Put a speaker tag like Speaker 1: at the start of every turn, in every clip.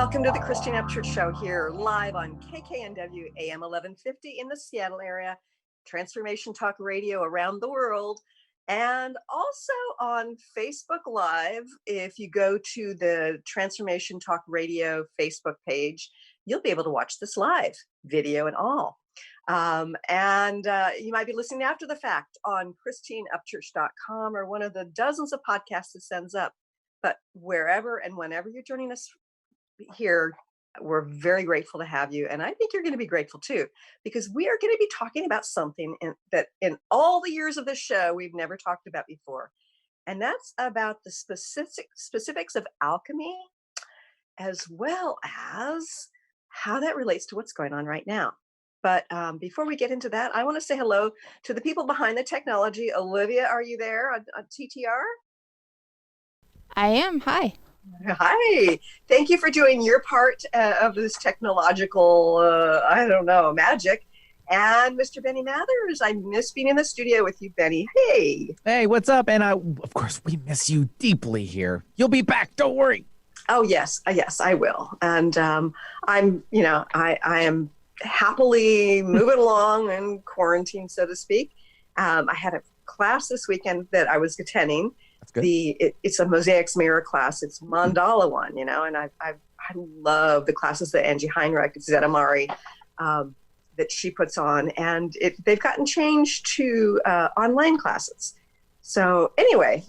Speaker 1: Welcome to the Christine Upchurch Show here live on KKNW AM 1150 in the Seattle area, Transformation Talk Radio around the world, and also on Facebook Live. If you go to the Transformation Talk Radio Facebook page, you'll be able to watch this live, video and all. You might be listening after the fact on christineupchurch.com or one of the dozens of podcasts it sends up. But wherever and whenever you're joining us here, we're very grateful to have you. And I think you're going to be grateful too, because we are going to be talking about something that in all the years of this show, we've never talked about before. And that's about the specifics of alchemy, as well as how that relates to what's going on right now. But before we get into that, I want to say hello to the people behind the technology. Olivia, are you there on TTR?
Speaker 2: I am. Hi.
Speaker 1: Hi. Thank you for doing your part of this technological, magic. And Mr. Benny Mathers, I miss being in the studio with you, Benny. Hey.
Speaker 3: Hey, what's up? And of course, we miss you deeply here. You'll be back. Don't worry.
Speaker 1: Oh, yes. Yes, I will. And I am happily moving along in quarantine, so to speak. I had a class this weekend that I was attending.
Speaker 3: That's good.
Speaker 1: It's a mosaics mirror class. It's mandala one, and I love the classes that Angie Heinrich, Zeta Mari, that she puts on, and they've gotten changed to online classes. So anyway,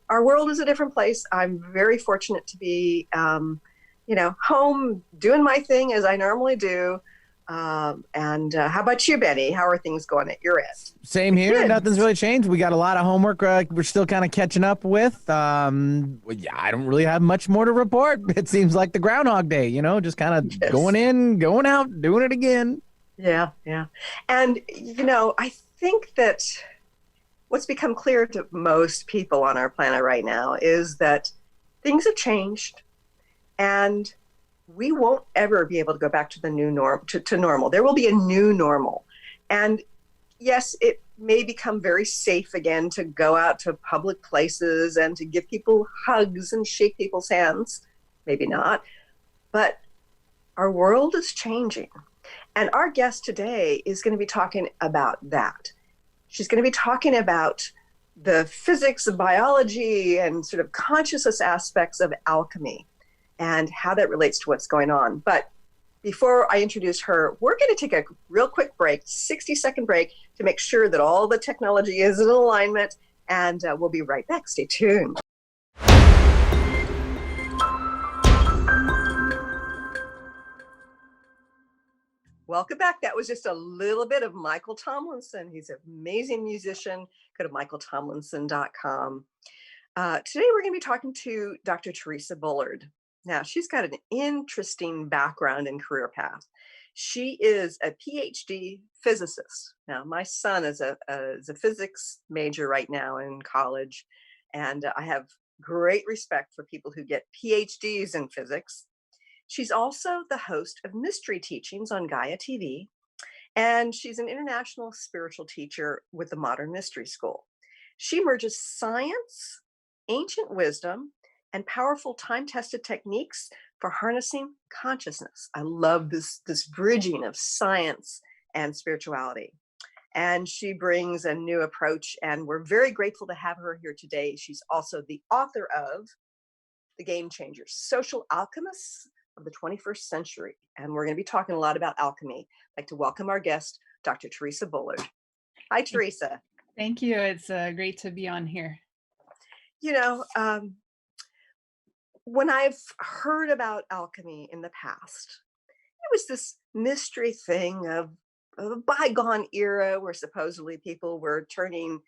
Speaker 1: our world is a different place. I'm very fortunate to be, home doing my thing as I normally do. How about you, Benny? How are things going at your end?
Speaker 3: Same here.
Speaker 1: Good.
Speaker 3: Nothing's really changed. We got a lot of homework we're still kind of catching up with. I don't really have much more to report. It seems like the Groundhog Day, just kind of going in, going out, doing it again.
Speaker 1: Yeah. And, I think that what's become clear to most people on our planet right now is that things have changed, and we won't ever be able to go back to the new norm, to normal. There will be a new normal. And yes, it may become very safe again to go out to public places and to give people hugs and shake people's hands. Maybe not. But our world is changing. And our guest today is going to be talking about that. She's going to be talking about the physics of biology and sort of consciousness aspects of alchemy and how that relates to what's going on. But before I introduce her, we're going to take a real quick break, 60-second break, to make sure that all the technology is in alignment, and we'll be right back. Stay tuned. Welcome back. That was just a little bit of Michael Tomlinson. He's an amazing musician. Go to michaeltomlinson.com. Today we're going to be talking to Dr. Theresa Bullard. Now, she's got an interesting background and career path. She is a Ph.D. physicist. Now, my son is a physics major right now in college, and I have great respect for people who get Ph.D.s in physics. She's also the host of Mystery Teachings on Gaia TV, and she's an international spiritual teacher with the Modern Mystery School. She merges science, ancient wisdom, and powerful time-tested techniques for harnessing consciousness. I love this bridging of science and spirituality. And she brings a new approach, and we're very grateful to have her here today. She's also the author of The Game Changers, Social Alchemists of the 21st Century. And we're going to be talking a lot about alchemy. I'd like to welcome our guest, Dr. Theresa Bullard. Hi, Theresa.
Speaker 4: Thank you. It's great to be on here.
Speaker 1: When I've heard about alchemy in the past, it was this mystery thing of a bygone era where supposedly people were turning,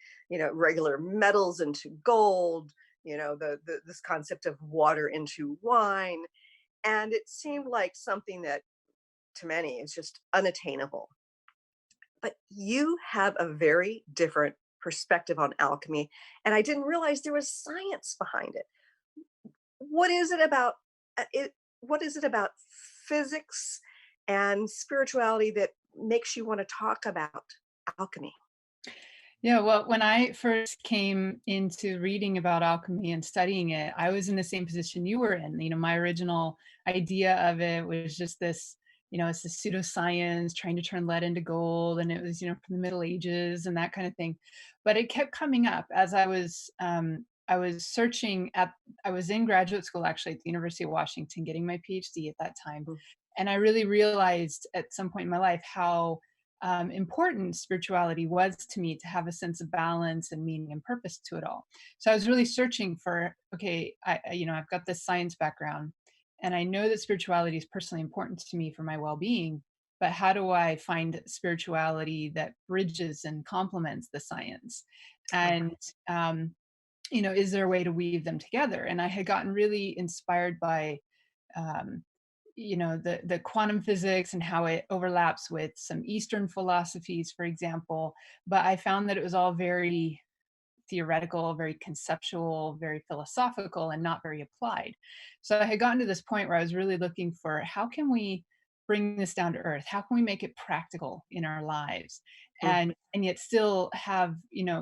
Speaker 1: regular metals into gold, this concept of water into wine. And it seemed like something that to many is just unattainable. But you have a very different perspective on alchemy, and I didn't realize there was science behind it. What is it about physics and spirituality that makes you want to talk about alchemy?
Speaker 4: Yeah, well, when I first came into reading about alchemy and studying it, I was in the same position you were in. My original idea of it was just this, it's this pseudoscience trying to turn lead into gold, and it was, from the Middle Ages and that kind of thing. But it kept coming up as I was searching at, I was in graduate school actually at the University of Washington, getting my Ph.D. at that time,
Speaker 1: Mm.
Speaker 4: and I really realized at some point in my life how important spirituality was to me, to have a sense of balance and meaning and purpose to it all. So I was really searching for, okay, I've got this science background, and I know that spirituality is personally important to me for my well-being. But how do I find spirituality that bridges and complements the science?
Speaker 1: Okay.
Speaker 4: And is there a way to weave them together? And I had gotten really inspired by um, the quantum physics and how it overlaps with some Eastern philosophies, for example. But I found that it was all very theoretical, very conceptual, very philosophical, and not very applied. So I had gotten to this point where I was really looking for, how can we bring this down to earth? How can we make it practical in our lives?
Speaker 1: Mm.
Speaker 4: And yet still have,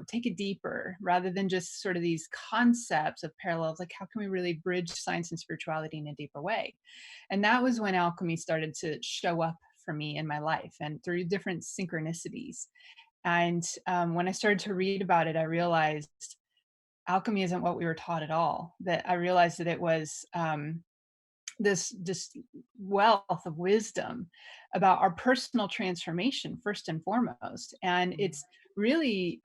Speaker 4: take it deeper rather than just sort of these concepts of parallels. Like, how can we really bridge science and spirituality in a deeper way? And that was when alchemy started to show up for me in my life, and through different synchronicities. And when I started to read about it, I realized alchemy isn't what we were taught at all. That I realized that it was this wealth of wisdom about our personal transformation first and foremost. And it's really,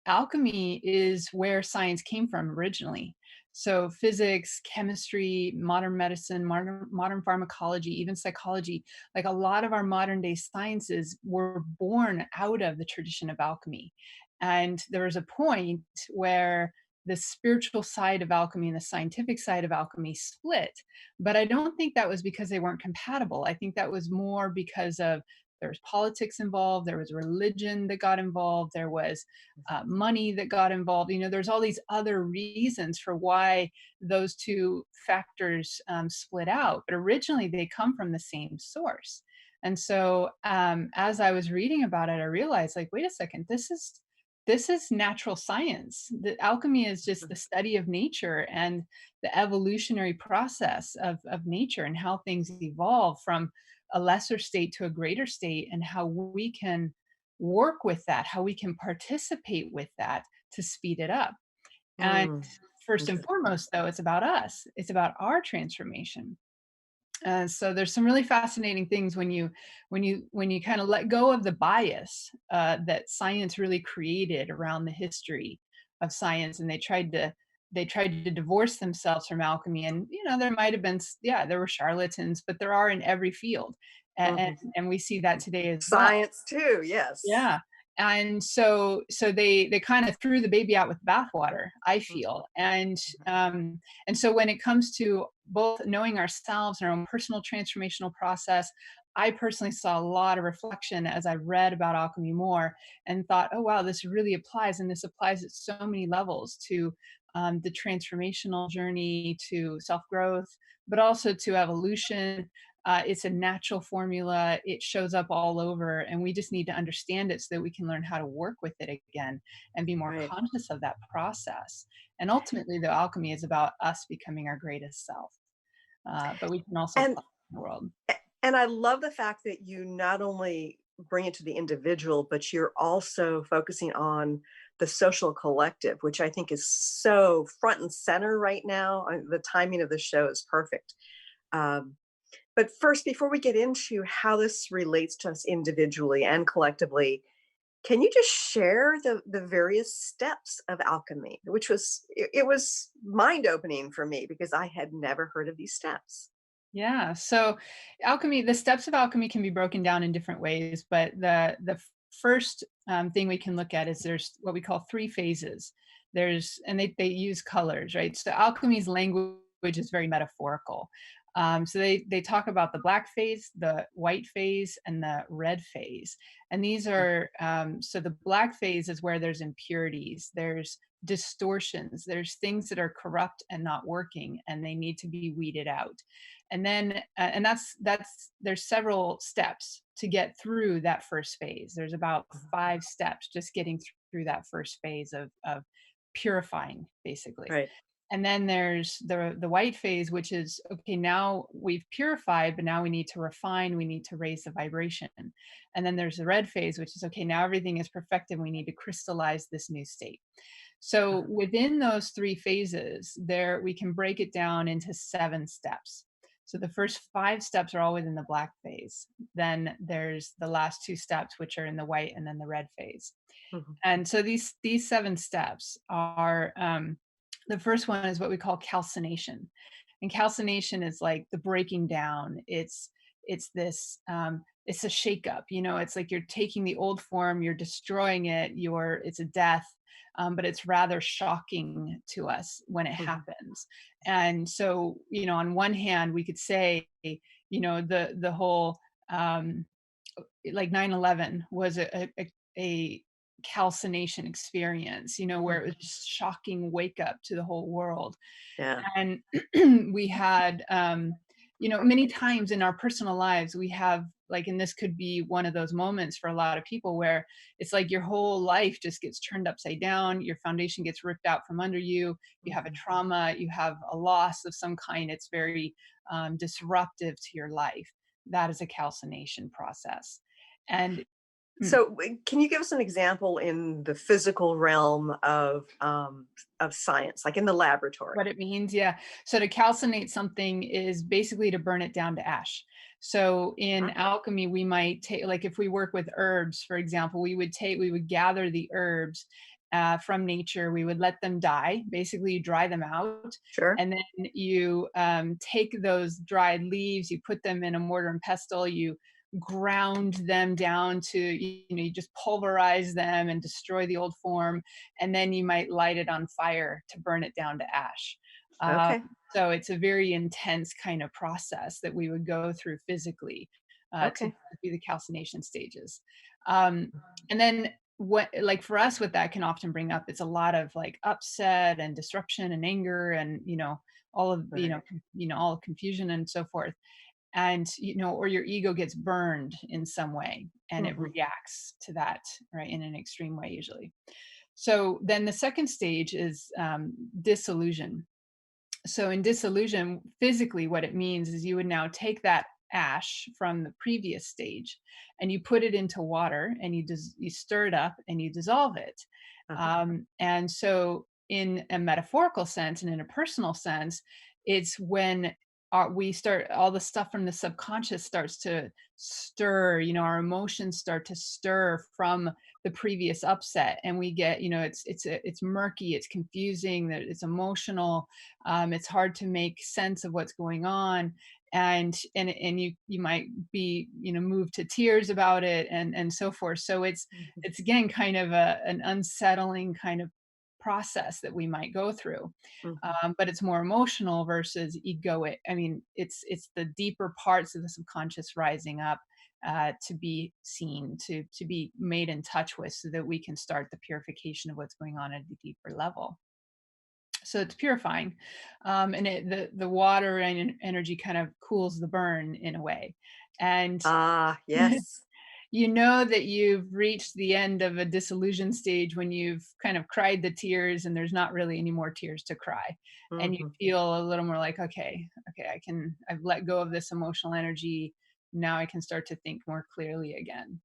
Speaker 4: alchemy is where science came from originally. So physics, chemistry, modern medicine, modern pharmacology, even psychology, like a lot of our modern day sciences were born out of the tradition of alchemy. And there was a point where the spiritual side of alchemy and the scientific side of alchemy split. But I don't think that was because they weren't compatible. I think that was more because of, there was politics involved, there was religion that got involved, there was money that got involved. There's all these other reasons for why those two factors split out. But originally, they come from the same source. And so, as I was reading about it, I realized, like, wait a second, this is natural science. The alchemy is just the study of nature and the evolutionary process of nature, and how things evolve from a lesser state to a greater state, and how we can work with that, how we can participate with that to speed it up. And
Speaker 1: Mm.
Speaker 4: first and
Speaker 1: Interesting.
Speaker 4: foremost, though, it's about us, it's about our transformation. So there's some really fascinating things when you kind of let go of the bias that science really created around the history of science, and they tried to divorce themselves from alchemy. And there might have been, yeah, there were charlatans, but there are in every field, and and,
Speaker 1: Mhm.
Speaker 4: and we see that today as well.
Speaker 1: Science too, yes.
Speaker 4: Yeah. And so they kind of threw the baby out with the bathwater, I
Speaker 1: Mhm.
Speaker 4: feel. And so when it comes to both knowing ourselves and our own personal transformational process, I personally saw a lot of reflection as I read about alchemy more, and thought, oh wow, this really applies, and this applies at so many levels to the transformational journey, to self-growth, but also to evolution. It's a natural formula. It shows up all over, and we just need to understand it so that we can learn how to work with it again and be more
Speaker 1: Right.
Speaker 4: conscious of that process. And ultimately, the alchemy is about us becoming our greatest self. But we can also
Speaker 1: And
Speaker 4: apply it in the world.
Speaker 1: and I love the fact that you not only bring it to the individual, but you're also focusing on the social collective, which I think is so front and center right now. The timing of the show is perfect. Um, but first, before we get into how this relates to us individually and collectively, can you just share the various steps of alchemy, which it was mind opening for me because I had never heard of these steps.
Speaker 4: Yeah. So alchemy, the steps of alchemy can be broken down in different ways, but the first thing we can look at is there's what we call three phases. And they use colors, right? So alchemy's language is very metaphorical. So they talk about the black phase, the white phase, and the red phase. And these are, so the black phase is where there's impurities, there's distortions, there's things that are corrupt and not working, and they need to be weeded out. And then and that's there's several steps to get through that first phase. There's about 5 steps just getting through that first phase of purifying, basically.
Speaker 1: Right.
Speaker 4: And then there's the white phase, which is, okay, now we've purified, but now we need to refine, we need to raise the vibration. And then there's the red phase, which is, okay, now everything is perfected, we need to crystallize this new state. So within those three phases, there we can break it down into 7 steps. So the first 5 steps are always in the black phase. Then there's the last 2 steps, which are in the white and then the red phase.
Speaker 1: Mhm.
Speaker 4: And so these 7 steps are, the first one is what we call calcination. And calcination is like the breaking down. It's this, it's a shakeup. It's like you're taking the old form, you're destroying it. It's a death, but it's rather shocking to us when it happens. And so, on one hand, we could say, the whole, like 9/11 was a calcination experience, where it was just shocking wake up to the whole world.
Speaker 1: Yeah.
Speaker 4: And we had, many times in our personal lives, we have like, and this could be one of those moments for a lot of people where it's like your whole life just gets turned upside down, your foundation gets ripped out from under you, you have a trauma, you have a loss of some kind. It's very disruptive to your life. That is a calcination process. And
Speaker 1: so can you give us an example in the physical realm of science, like in the laboratory?
Speaker 4: what it means, yeah. So to calcinate something is basically to burn it down to ash. So in alchemy, we might take, like if we work with herbs, for example, we would gather the herbs from nature, we would let them die, basically you dry them out.
Speaker 1: Sure.
Speaker 4: And then you take those dried leaves, you put them in a mortar and pestle, you ground them down to, you just pulverize them and destroy the old form, and then you might light it on fire to burn it down to ash.
Speaker 1: Okay.
Speaker 4: So it's a very intense kind of process that we would go through physically to do the calcination stages. And then what, like for us, what that can often bring up, it's a lot of like upset and disruption and anger and all of all confusion and so forth. And or your ego gets burned in some way and it reacts to that, right, in an extreme way usually. So then the second stage is disillusion. So in disillusion, physically what it means is you would now take that ash from the previous stage and you put it into water and you stir it up and you dissolve it. And so in a metaphorical sense and in a personal sense, it's when we start, all the stuff from the subconscious starts to stir, our emotions start to stir from the previous upset, and we get, it's murky, it's confusing, that it's emotional, it's hard to make sense of what's going on, and you might be moved to tears about it, and so forth. So it's again kind of an unsettling kind of process that we might go through, but it's more emotional versus egoic. I mean, it's the deeper parts of the subconscious rising up to be seen, to be made in touch with, so that we can start the purification of what's going on at a deeper level. So it's purifying, and the water and energy kind of cools the burn in a way, and
Speaker 1: yes.
Speaker 4: you know that you've reached the end of a disillusion stage when you've kind of cried the tears and there's not really any more tears to cry. And you feel a little more like, okay, I've let go of this emotional energy. Now I can start to think more clearly again.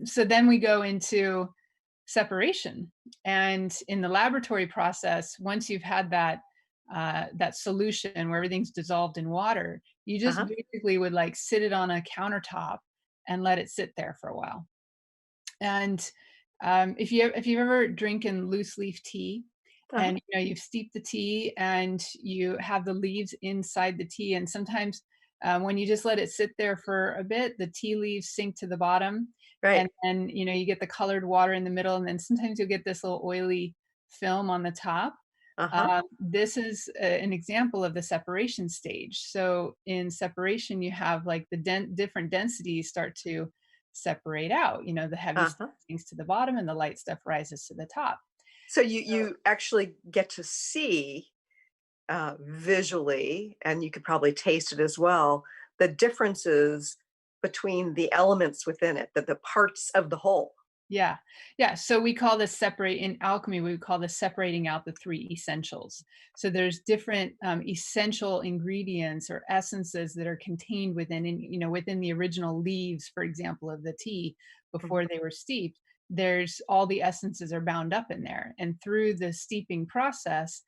Speaker 4: So then we go into separation. And in the laboratory process, once you've had that solution where everything's dissolved in water, you just basically would like sit it on a countertop and let it sit there for a while. And if you've ever drinking loose leaf tea, and you've steeped the tea and you have the leaves inside the tea, and sometimes when you just let it sit there for a bit, the tea leaves sink to the bottom,
Speaker 1: Right.
Speaker 4: and then you get the colored water in the middle, and then sometimes you'll get this little oily film on the top. This is an example of the separation stage. So in separation, you have like the different densities start to separate out. The heavy stuff sinks to the bottom and the light stuff rises to the top.
Speaker 1: So you actually get to see visually, and you could probably taste it as well, the differences between the elements within it, the parts of the whole.
Speaker 4: Yeah. Yeah. So we call this in alchemy, we would call this separating out the three essentials. So there's different essential ingredients or essences that are contained within, within the original leaves, for example, of the tea
Speaker 1: Mhm.
Speaker 4: before they were steeped. There's all the essences are bound up in there. And through the steeping process,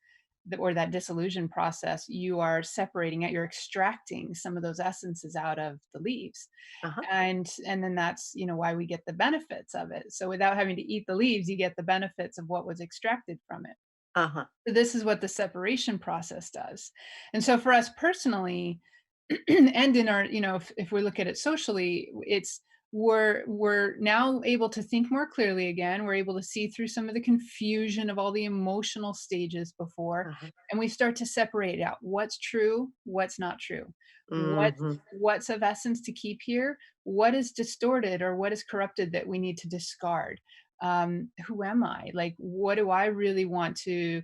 Speaker 4: or that dissolution process, you are separating out, you're extracting some of those essences out of the leaves,
Speaker 1: Uh-huh.
Speaker 4: and then that's why we get the benefits of it. So without having to eat the leaves, you get the benefits of what was extracted from it.
Speaker 1: Uh-huh.
Speaker 4: So this is what the separation process does. And so for us personally, and in our, if we look at it socially, it's we're now able to think more clearly again. We're able to see through some of the confusion of all the emotional stages before,
Speaker 1: Uh-huh.
Speaker 4: and we start to separate out what's true, what's not true,
Speaker 1: Mhm.
Speaker 4: what's of essence to keep here, what is distorted or what is corrupted that we need to discard. Who am I? Like, what do I really want to?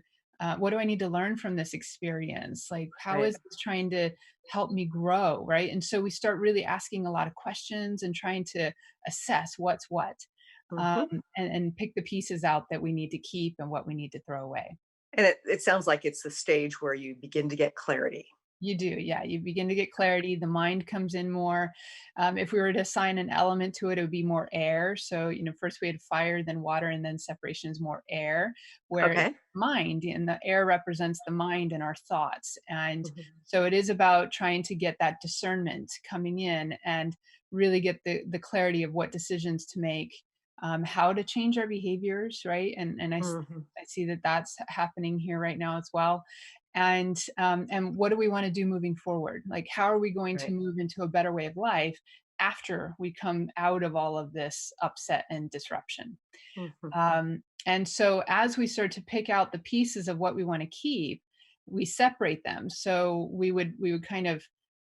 Speaker 4: What do I need to learn from this experience? Like, how
Speaker 1: Right.
Speaker 4: is this trying to help me grow, right? And so we start really asking a lot of questions and trying to assess what's what, um,
Speaker 1: Mhm.
Speaker 4: and pick the pieces out that we need to keep and what we need to throw away.
Speaker 1: And it sounds like it's the stage where you begin to get clarity.
Speaker 4: You do, yeah. You begin to get clarity. The mind comes in more. If we were to assign an element to it, it would be more air. So, first we had fire, then water, and then separation is more air, where it's
Speaker 1: Okay.
Speaker 4: mind, and the air represents the mind and our thoughts. And
Speaker 1: Mhm.
Speaker 4: so it is about trying to get that discernment coming in and really get the clarity of what decisions to make, how to change our behaviors, right?
Speaker 1: Mhm.
Speaker 4: I see that that's happening here right now as well. And what do we want to do moving forward? Like, how are we going to
Speaker 1: Right.
Speaker 4: move into a better way of life after we come out of all of this upset and disruption?
Speaker 1: Mhm.
Speaker 4: And so as we start to pick out the pieces of what we want to keep, we separate them. So we would kind of,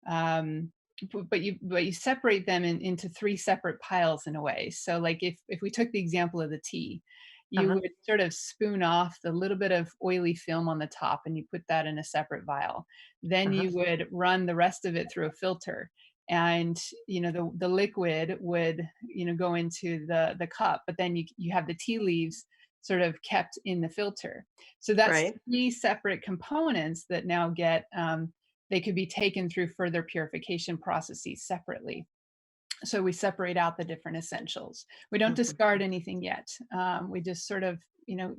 Speaker 4: but you separate them into three separate piles in a way. So like if we took the example of the tea, you
Speaker 1: Uh-huh.
Speaker 4: would sort of spoon off the little bit of oily film on the top and you put that in a separate vial. Then
Speaker 1: Uh-huh.
Speaker 4: you would run the rest of it through a filter, and the liquid would go into the cup, but then you have the tea leaves sort of kept in the filter. So that's
Speaker 1: Right.
Speaker 4: three separate components that now get they could be taken through further purification processes separately. So we separate out the different essentials. We don't
Speaker 1: Mhm.
Speaker 4: discard anything yet. We just sort of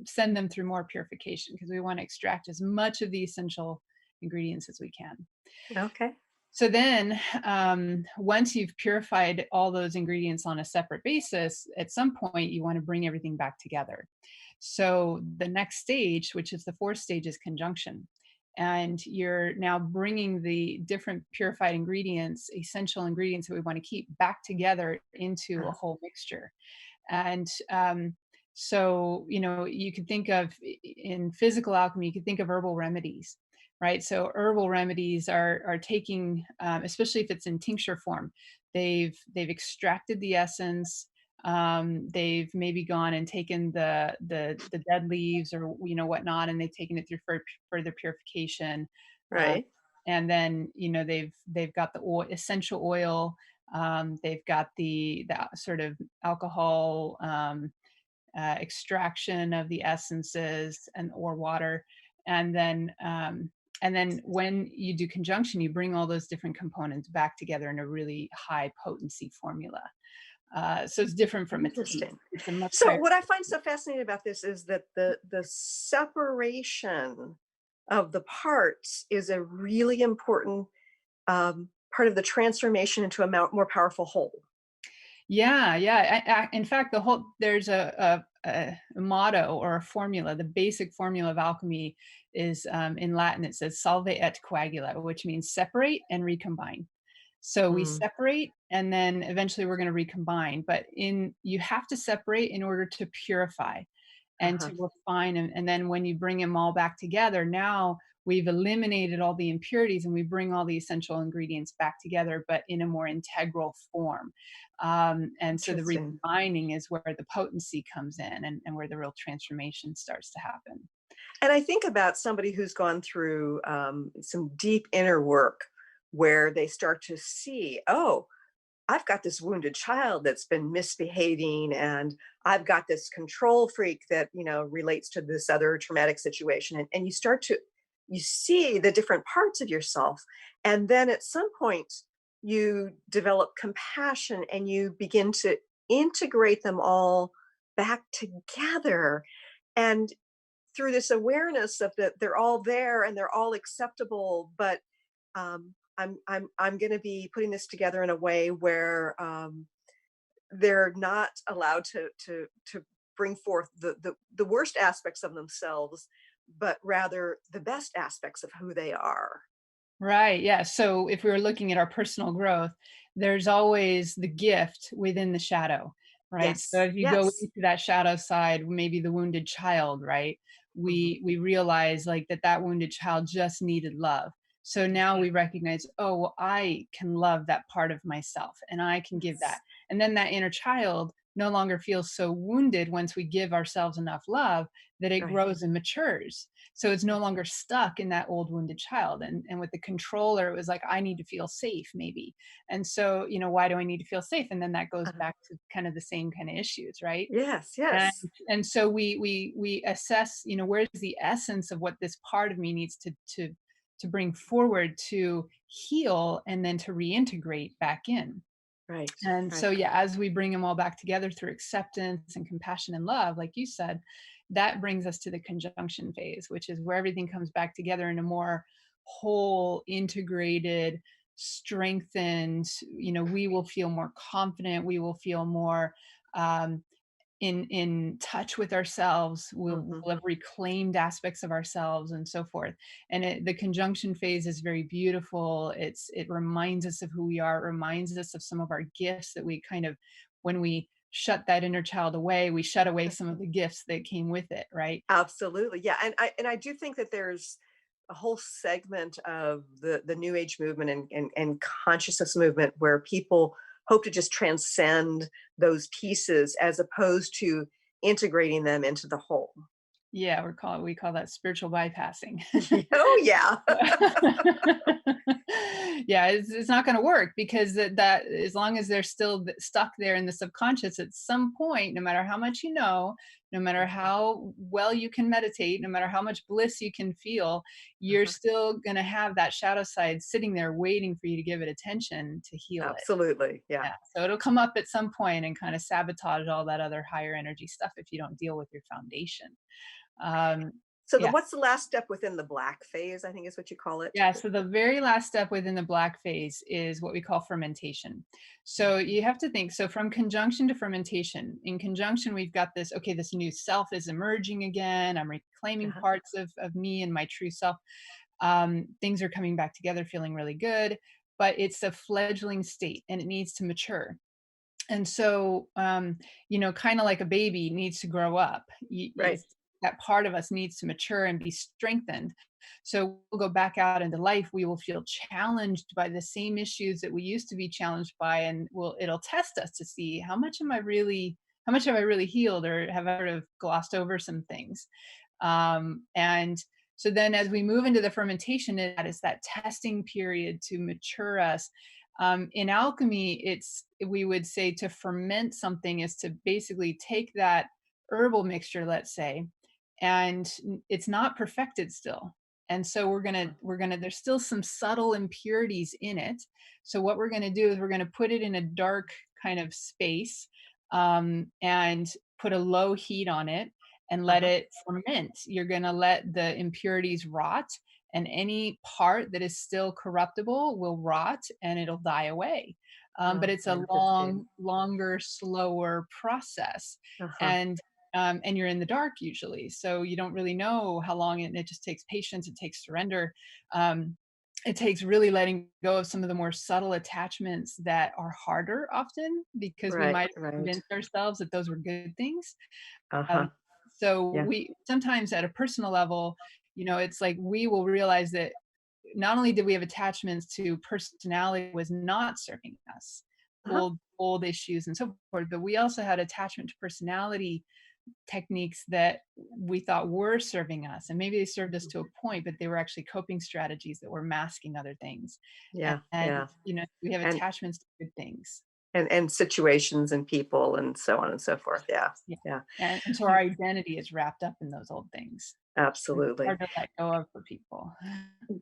Speaker 4: send them through more purification because we want to extract as much of the essential ingredients as we can.
Speaker 1: Okay.
Speaker 4: So then, once you've purified all those ingredients on a separate basis, at some point you want to bring everything back together. So the next stage, which is the fourth stage, is conjunction. And you're now bringing the different purified ingredients, essential ingredients that we want to keep back together into a
Speaker 1: Uh-huh.
Speaker 4: whole mixture. And so, you could think of in physical alchemy, you could think of herbal remedies, right? So herbal remedies are taking, especially if it's in tincture form, they've extracted the essence. They've maybe gone and taken the dead leaves or whatnot, and they've taken it through further purification. Um,
Speaker 1: Right.
Speaker 4: and then they've got the essential oil. They've got the sort of alcohol extraction of the essences and or water, and then when you do conjunction, you bring all those different components back together in a really high potency formula. So it's different from a tea.
Speaker 1: Interesting.
Speaker 4: It's a much
Speaker 1: So
Speaker 4: higher.
Speaker 1: what I find so fascinating about this is that the separation of the parts is a really important part of the transformation into a more powerful whole.
Speaker 4: Yeah, yeah. In fact, there's a motto or a formula. The basic formula of alchemy is in Latin. It says "salve et coagula," which means separate and recombine. So we
Speaker 1: Mm.
Speaker 4: separate, and then eventually we're going to recombine. But you have to separate in order to purify and
Speaker 1: Uh-huh.
Speaker 4: to refine, and then when you bring them all back together, now we've eliminated all the impurities and we bring all the essential ingredients back together, but in a more integral form. And so the
Speaker 1: Interesting.
Speaker 4: recombining is where the potency comes in, and where the real transformation starts to happen.
Speaker 1: And I think about somebody who's gone through some deep inner work where they start to see, oh, I've got this wounded child that's been misbehaving, and I've got this control freak that, relates to this other traumatic situation. And you see the different parts of yourself. And then at some point, you develop compassion and you begin to integrate them all back together. And through this awareness of that they're all there and they're all acceptable, but I'm going to be putting this together in a way where they're not allowed to bring forth the worst aspects of themselves, but rather the best aspects of who they are.
Speaker 4: Right. Yeah. So if we were looking at our personal growth, there's always the gift within the shadow, right? So
Speaker 1: Yes,
Speaker 4: if you go
Speaker 1: yes.
Speaker 4: into that shadow side, maybe the wounded child, right?
Speaker 1: Mhm.
Speaker 4: We realize like that wounded child just needed love. So now
Speaker 1: Yeah.
Speaker 4: we recognize, oh, well, I can love that part of myself and I can give that.
Speaker 1: Yes.
Speaker 4: And then that inner child no longer feels so wounded once we give ourselves enough love that it
Speaker 1: Right.
Speaker 4: grows and matures. So it's no
Speaker 1: Right.
Speaker 4: longer stuck in that old wounded child. And with the controller, it was like, I need to feel safe, maybe. And so, why do I need to feel safe? And then that goes
Speaker 1: Uh-huh.
Speaker 4: back to kind of the same kind of issues, right?
Speaker 1: Yes.
Speaker 4: And
Speaker 1: Yes.
Speaker 4: and so we assess, where's the essence of what this part of me needs to bring forward to heal and then to reintegrate back in.
Speaker 1: Right.
Speaker 4: And
Speaker 1: Right.
Speaker 4: so, yeah, as we bring them all back together through acceptance and compassion and love, like you said, that brings us to the conjunction phase, which is where everything comes back together in a more whole, integrated, strengthened. We will feel more confident. We will feel more um, in touch with ourselves. We'll
Speaker 1: Mhm.
Speaker 4: have reclaimed aspects of ourselves and so forth. And the conjunction phase is very beautiful. It reminds us of who we are. It reminds us of some of our gifts that we kind of, when we shut that inner child away, we shut away some of the gifts that came with it, right?
Speaker 1: Absolutely. Yeah. And I do think that there's a whole segment of the new age movement and consciousness movement where people hope to just transcend those pieces as opposed to integrating them into the whole.
Speaker 4: Yeah, we call that spiritual bypassing.
Speaker 1: Oh yeah.
Speaker 4: Yeah, it's not going to work because that as long as they're still stuck there in the subconscious, at some point, no matter how much you know, no matter
Speaker 1: Mhm.
Speaker 4: how well you can meditate, no matter how much bliss you can feel, you're
Speaker 1: Uh-huh.
Speaker 4: still going to have that shadow side sitting there waiting for you to give it attention to heal it.
Speaker 1: Absolutely. Yeah.
Speaker 4: Yeah, so it'll come up at some point and kind of sabotage all that other higher energy stuff if you don't deal with your foundation. um
Speaker 1: So
Speaker 4: yeah.
Speaker 1: what's the last step within the black phase, I think is what you call it?
Speaker 4: Yeah, so the very last step within the black phase is what we call fermentation. So you have to think, so from conjunction to fermentation, in conjunction, we've got this, okay, this new self is emerging again. I'm reclaiming
Speaker 1: Uh-huh.
Speaker 4: parts of me and my true self. Things are coming back together, feeling really good, but it's a fledgling state and it needs to mature. And so, kind of like a baby needs to grow up.
Speaker 1: Right.
Speaker 4: That part of us needs to mature and be strengthened. So we'll go back out into life. We will feel challenged by the same issues that we used to be challenged by, and it'll test us to see how much have I really healed, or have I sort of glossed over some things. And so then, as we move into the fermentation, that is that testing period to mature us. In alchemy, we would say to ferment something is to basically take that herbal mixture, let's say, and it's not perfected still. And so we're gonna there's still some subtle impurities in it. So what we're gonna do is we're gonna put it in a dark kind of space, and put a low heat on it and let
Speaker 1: Uh-huh.
Speaker 4: it ferment. You're gonna let the impurities rot, and any part that is still corruptible will rot and it'll die away. But
Speaker 1: Oh,
Speaker 4: it's a
Speaker 1: interesting.
Speaker 4: longer, slower process,
Speaker 1: Uh-huh.
Speaker 4: and and you're in the dark usually, so you don't really know how long it just takes patience. It takes surrender. Um, it takes really letting go of some of the more subtle attachments that are harder often because we
Speaker 1: Right,
Speaker 4: might have
Speaker 1: right.
Speaker 4: convinced ourselves that those were good things.
Speaker 1: Uh-huh.
Speaker 4: um, so
Speaker 1: Yeah.
Speaker 4: we sometimes at a personal level, it's like we will realize that not only did we have attachments to personality was not serving us,
Speaker 1: Uh-huh.
Speaker 4: old issues and so forth, but we also had attachment to personality techniques that we thought were serving us, and maybe they served us
Speaker 1: Mhm.
Speaker 4: to a point, but they were actually coping strategies that were masking other things.
Speaker 1: Yeah,
Speaker 4: And
Speaker 1: yeah.
Speaker 4: we have
Speaker 1: And
Speaker 4: attachments to good things.
Speaker 1: and situations and people and so on and so forth. Yeah.
Speaker 4: Yeah.
Speaker 1: Yeah.
Speaker 4: And so our identity is wrapped up in those old things. It's
Speaker 1: Absolutely.
Speaker 4: hard to let go of for people.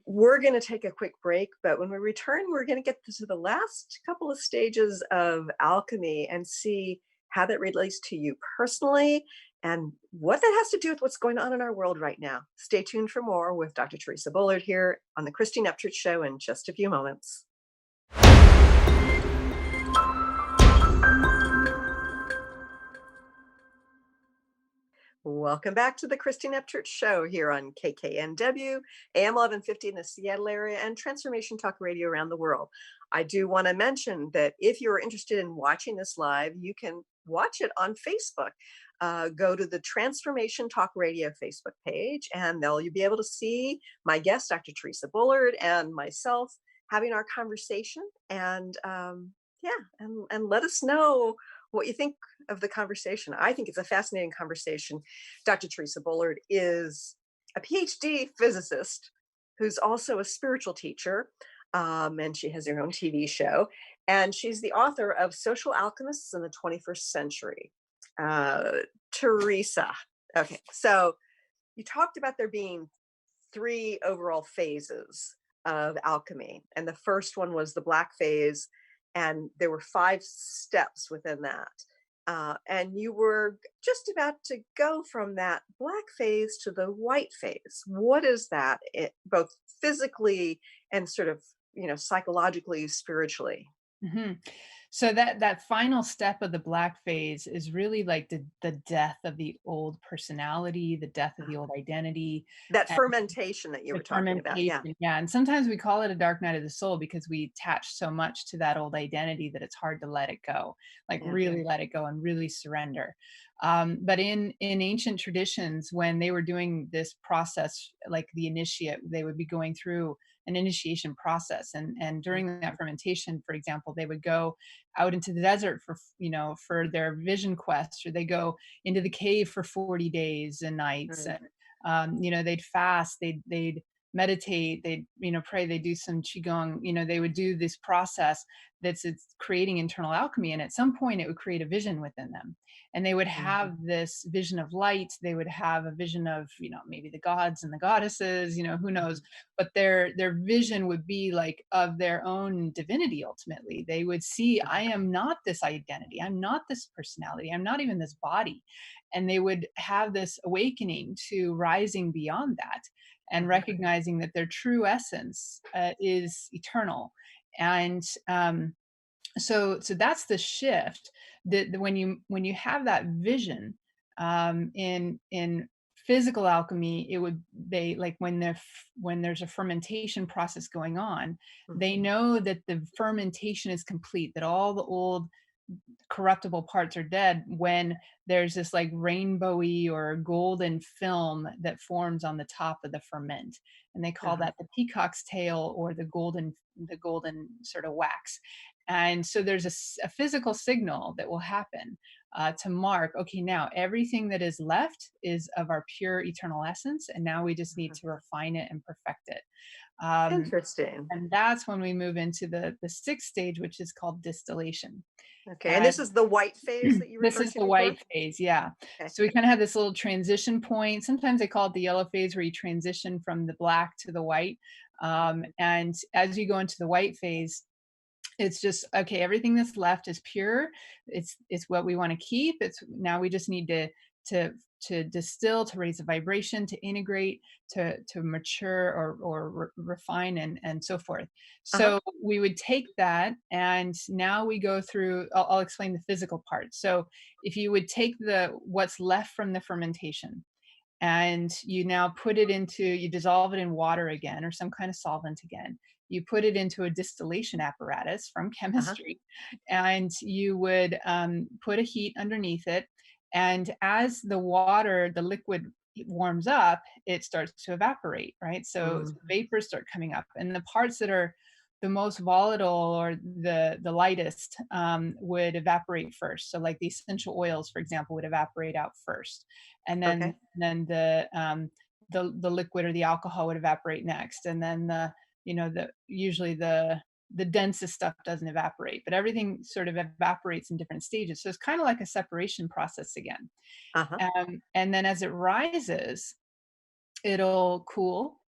Speaker 1: We're going to take a quick break, but when we return, we're going to get to the last couple of stages of alchemy and see how that relates to you personally and what that has to do with what's going on in our world right now. Stay tuned for more with Dr. Theresa Bullard here on the Christine Upchurch Show in just a few moments. Welcome back to the Christine Upchurch Show here on KKNW, AM 1150 in the Seattle area, and Transformation Talk Radio around the world. I do want to mention that if you're interested in watching this live, you can watch it on Facebook. Go to the Transformation Talk Radio Facebook page, and you'll be able to see my guest, Dr. Theresa Bullard, and myself having our conversation. And and let us know what you think of the conversation. I think it's a fascinating conversation. Dr. Theresa Bullard is a Ph.D. physicist who's also a spiritual teacher, and she has her own TV show. And she's the author of Social Alchemists in the 21st Century. Theresa, okay, so you talked about there being 3 overall phases of alchemy, and the first one was the black phase, and there were 5 steps within that. And you were just about to go from that black phase to the white phase. What is that, both physically and sort of, psychologically, spiritually?
Speaker 4: hmm So that final step of the black phase is really like the death of the old personality, the death of the old identity,
Speaker 1: That
Speaker 4: and
Speaker 1: fermentation that you
Speaker 4: the
Speaker 1: were talking about. Yeah.
Speaker 4: fermentation. Yeah, and sometimes we call it a dark night of the soul because we attach so much to that old identity that it's hard to let it go, like
Speaker 1: Yeah.
Speaker 4: really let it go and really surrender. But in ancient traditions, when they were doing this process, like the initiate, they would be going through an initiation process, and during that fermentation, for example, they would go out into the desert for their vision quest, or they go into the cave for 40 days and nights,
Speaker 1: Right.
Speaker 4: and they'd fast, they'd meditate, they'd pray, they do some qigong, they would do this process it's creating internal alchemy, and at some point it would create a vision within them, and they would have this vision of light, they would have a vision of maybe the gods and the goddesses, who knows, but their vision would be like of their own divinity. Ultimately they would see, I am not this identity, I'm not this personality, I'm not even this body, and they would have this awakening to rising beyond that and recognizing that their true essence is eternal. And so that's the shift, that when you have that vision, in physical alchemy, it would, they like when there's a fermentation process going on, they know that the fermentation is complete, that all the old corruptible parts are dead, when there's this like rainbowy or golden film that forms on the top of the ferment, and they call that the peacock's tail, or the golden sort of wax. And so there's a physical signal that will happen to mark, okay, now everything that is left is of our pure eternal essence, and now we just need to refine it and perfect it.
Speaker 1: Interesting.
Speaker 4: And that's when we move into the 6th stage, which is called distillation.
Speaker 1: Okay, and this is the white phase that you
Speaker 4: This
Speaker 1: referred
Speaker 4: is
Speaker 1: to
Speaker 4: the
Speaker 1: before?
Speaker 4: white phase, yeah.
Speaker 1: Okay.
Speaker 4: So we kind of have this little transition point. Sometimes they call it the yellow phase, where you transition from the black to the white. And as you go into the white phase, it's just, okay, everything that's left is pure. It's what we want to keep. It's now we just need to distill, to raise the vibration, to integrate, to mature, or refine, and so forth. So we would take that, and now we go through, I'll explain the physical part. So if you would take what's left from the fermentation, and you now you dissolve it in water again, or some kind of solvent again, you put it into a distillation apparatus from chemistry, and you would put a heat underneath it, and as the liquid warms up, it starts to evaporate, right? So vapors start coming up, and the parts that are the most volatile, or the lightest, would evaporate first. So like the essential oils, for example, would evaporate out first, and then the liquid or the alcohol would evaporate next, and then usually the the densest stuff doesn't evaporate, but everything sort of evaporates in different stages. So it's kind of like a separation process again.
Speaker 1: Uh-huh.
Speaker 4: And then as it rises, it'll cool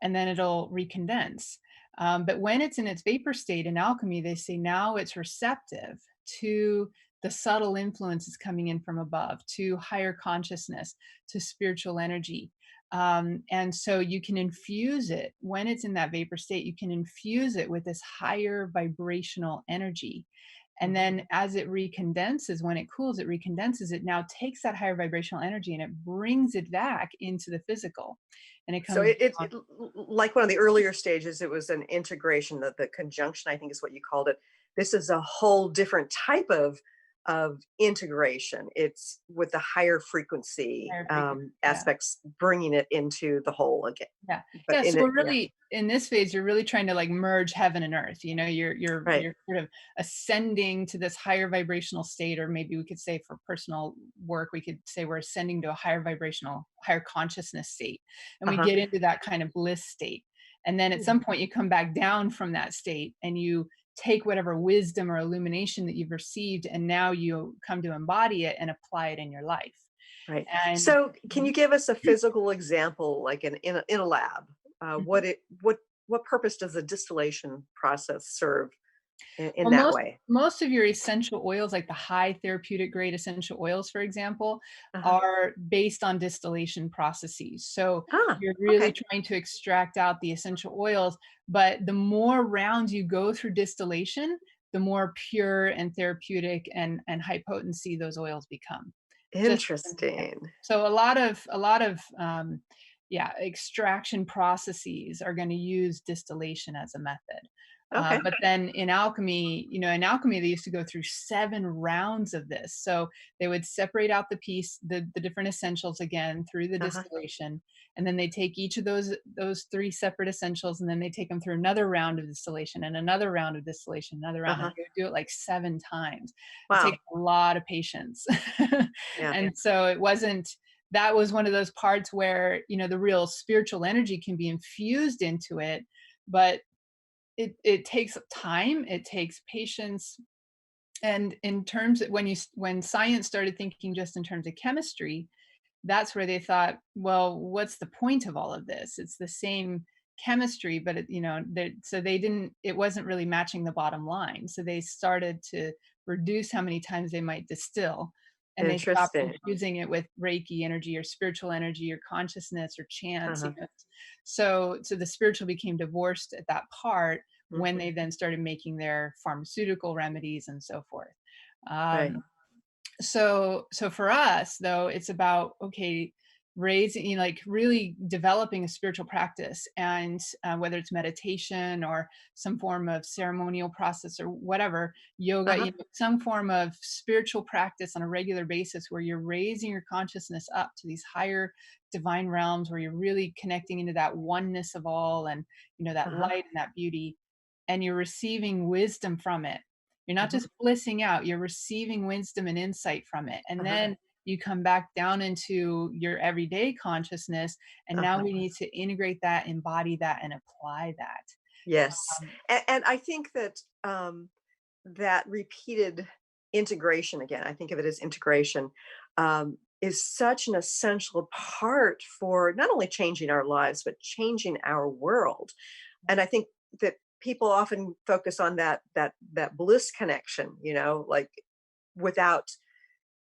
Speaker 4: and then it'll recondense. But when it's in its vapor state in alchemy, they say now it's receptive to the subtle influences coming in from above, to higher consciousness, to spiritual energy. And so you can infuse it when it's in that vapor state, you can infuse it with this higher vibrational energy. And then as it recondenses, when it cools, it recondenses, it now takes that higher vibrational energy and it brings it back into the physical. And it
Speaker 1: So
Speaker 4: comes
Speaker 1: like one of the earlier stages, it was an integration, the conjunction, I think is what you called it. This is a whole different type of integration. It's with the higher frequency
Speaker 4: higher frequency.
Speaker 1: aspects, bringing it into the whole again.
Speaker 4: Yeah.
Speaker 1: But
Speaker 4: Yeah.
Speaker 1: in
Speaker 4: So
Speaker 1: it,
Speaker 4: we're really in this phase, you're really trying to like merge heaven and earth. You know,
Speaker 1: right.
Speaker 4: you're sort of ascending to this higher vibrational state, or maybe we could say for personal work, we could say we're ascending to a higher vibrational, higher consciousness state. And we get into that kind of bliss state. And then at some point you come back down from that state and you take whatever wisdom or illumination that you've received, and now you come to embody it and apply it in your life.
Speaker 1: Right.
Speaker 4: And
Speaker 1: So can you give us a physical example, like in a lab? What purpose does the distillation process serve in
Speaker 4: well,
Speaker 1: that way?
Speaker 4: most of your essential oils, like the high therapeutic grade essential oils, for example,
Speaker 1: Uh-huh.
Speaker 4: are based on distillation processes. So
Speaker 1: Ah,
Speaker 4: you're really
Speaker 1: okay.
Speaker 4: trying to extract out the essential oils, but the more rounds you go through distillation, the more pure and therapeutic and high potency those oils become. Just yeah.
Speaker 1: Interesting.
Speaker 4: So a lot of yeah, extraction processes are going to use distillation as a method.
Speaker 1: Okay.
Speaker 4: But then in alchemy, you know, in alchemy, they used to go through 7 rounds of this. So they would separate out the different essentials again through the
Speaker 1: Uh-huh.
Speaker 4: distillation. And then they take each of those 3 separate essentials, and then they take them through another round of distillation and another round of distillation, another round, and
Speaker 1: Uh-huh.
Speaker 4: they would do it like 7 times. It takes
Speaker 1: Wow.
Speaker 4: a lot of patience.
Speaker 1: Yeah.
Speaker 4: And so it wasn't, that was one of those parts where, you know, the real spiritual energy can be infused into it, but it takes time, it takes patience. And in terms of when science started thinking just in terms of chemistry, that's where they thought, well, what's the point of all of this? It's the same chemistry, but it, you know, so they didn't, it wasn't really matching the bottom line. So they started to reduce how many times they might distill. And they stopped
Speaker 1: Interesting.
Speaker 4: infusing it with Reiki energy or spiritual energy or consciousness or chants.
Speaker 1: Uh-huh.
Speaker 4: You know? So the spiritual became divorced at that part when
Speaker 1: Mhm.
Speaker 4: they then started making their pharmaceutical remedies and so forth.
Speaker 1: Right.
Speaker 4: So for us though, it's about, okay, raising, you know, like really developing a spiritual practice, and whether it's meditation or some form of ceremonial process or whatever, yoga,
Speaker 1: Uh-huh.
Speaker 4: you know, some form of spiritual practice on a regular basis where you're raising your consciousness up to these higher divine realms, where you're really connecting into that oneness of all, and you know, that
Speaker 1: Uh-huh.
Speaker 4: light and that beauty, and you're receiving wisdom from it. You're not
Speaker 1: Mhm.
Speaker 4: just blissing out, you're receiving wisdom and insight from it. And
Speaker 1: Uh-huh.
Speaker 4: then you come back down into your everyday consciousness. And now
Speaker 1: Uh-huh.
Speaker 4: we need to integrate that, embody that, and apply that.
Speaker 1: Yes.
Speaker 4: Um,
Speaker 1: And I think that that repeated integration, again, I think of it as integration, is such an essential part for not only changing our lives, but changing our world. And I think that people often focus on that bliss connection, you know, like without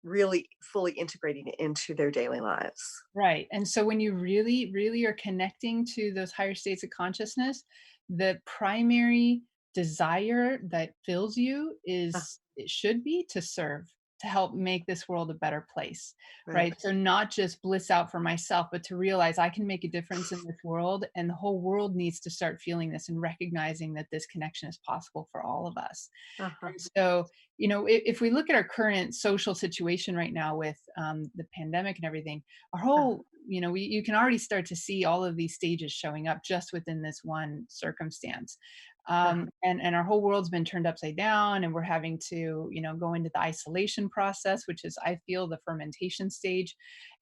Speaker 1: really fully integrating it into their daily lives.
Speaker 4: right. And so when you really, really are connecting to those higher states of consciousness, the primary desire that fills you
Speaker 1: Ah,
Speaker 4: is, it should be to serve, to help make this world a better place,
Speaker 1: right.
Speaker 4: right? So not just bliss out for myself, but to realize I can make a difference in this world, and the whole world needs to start feeling this and recognizing that this connection is possible for all of us.
Speaker 1: Uh-huh.
Speaker 4: And so, you know, if we look at our current social situation right now with the pandemic and everything, our
Speaker 1: Uh-huh.
Speaker 4: whole, you know, you can already start to see all of these stages showing up just within this one circumstance.
Speaker 1: Uh-huh.
Speaker 4: And our whole world's been turned upside down, and we're having to, you know, go into the isolation process, which is, I feel, the fermentation stage.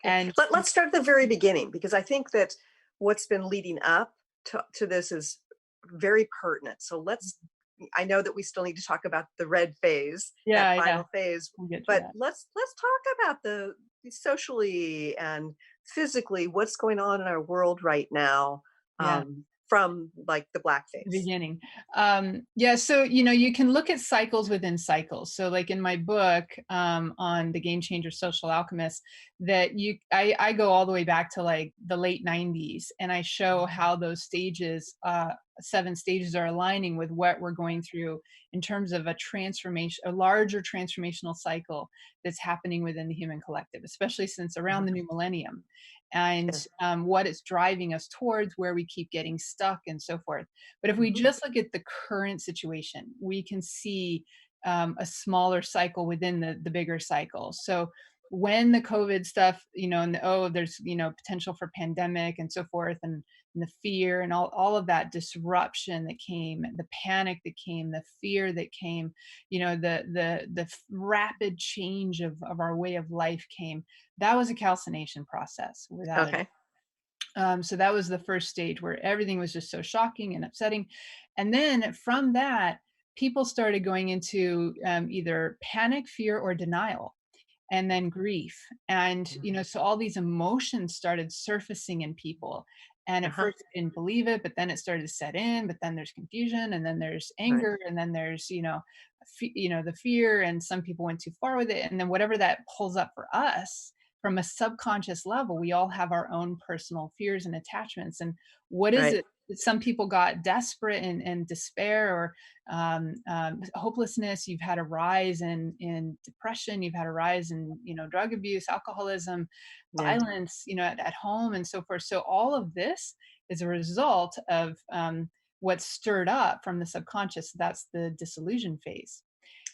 Speaker 1: Okay.
Speaker 4: And
Speaker 1: Let's start at the very beginning, because I think that what's been leading up to this is very pertinent. So let's I know that we still need to talk about the red phase, that
Speaker 4: Yeah,
Speaker 1: final phase,
Speaker 4: we'll get to
Speaker 1: but
Speaker 4: that.
Speaker 1: let's talk about the socially and physically what's going on in our world right now,
Speaker 4: Yeah.
Speaker 1: from like the black
Speaker 4: The
Speaker 1: phase.
Speaker 4: beginning. Yeah, so you can look at cycles within cycles. So like in my book, on the Game Changer Social Alchemist, that I go all the way back to like the late 90s, and I show how those stages, 7 stages, are aligning with what we're going through in terms of a transformation, a larger transformational cycle that's happening within the human collective, especially since around the new millennium, and
Speaker 1: Yeah.
Speaker 4: what it's driving us towards, where we keep getting stuck, and so forth. But if we
Speaker 1: Mhm.
Speaker 4: just look at the current situation, we can see a smaller cycle within the bigger cycle. So when the COVID stuff, and there's, potential for pandemic and so forth, and the fear and all of that disruption that came, the panic that came, the fear that came, the rapid change of our way of life came. That was a calcination process, without a doubt.
Speaker 1: Okay.
Speaker 4: So that was the first stage, where everything was just so shocking and upsetting. And then from that, people started going into either panic, fear, or denial, and then grief. And, so all these emotions started surfacing in people. And at
Speaker 1: Uh-huh.
Speaker 4: first I didn't believe it, but then it started to set in, but then there's confusion, and then there's
Speaker 1: Right.
Speaker 4: anger, and then there's, the fear, and some people went too far with it. And then whatever that pulls up for us from a subconscious level, we all have our own personal fears and attachments. And what is
Speaker 1: Right.
Speaker 4: it? Some people got desperate and despair, or hopelessness. You've had a rise in depression. You've had a rise in drug abuse, alcoholism,
Speaker 1: Yeah.
Speaker 4: violence, at home, and so forth. So all of this is a result of what's stirred up from the subconscious. That's the disillusion phase.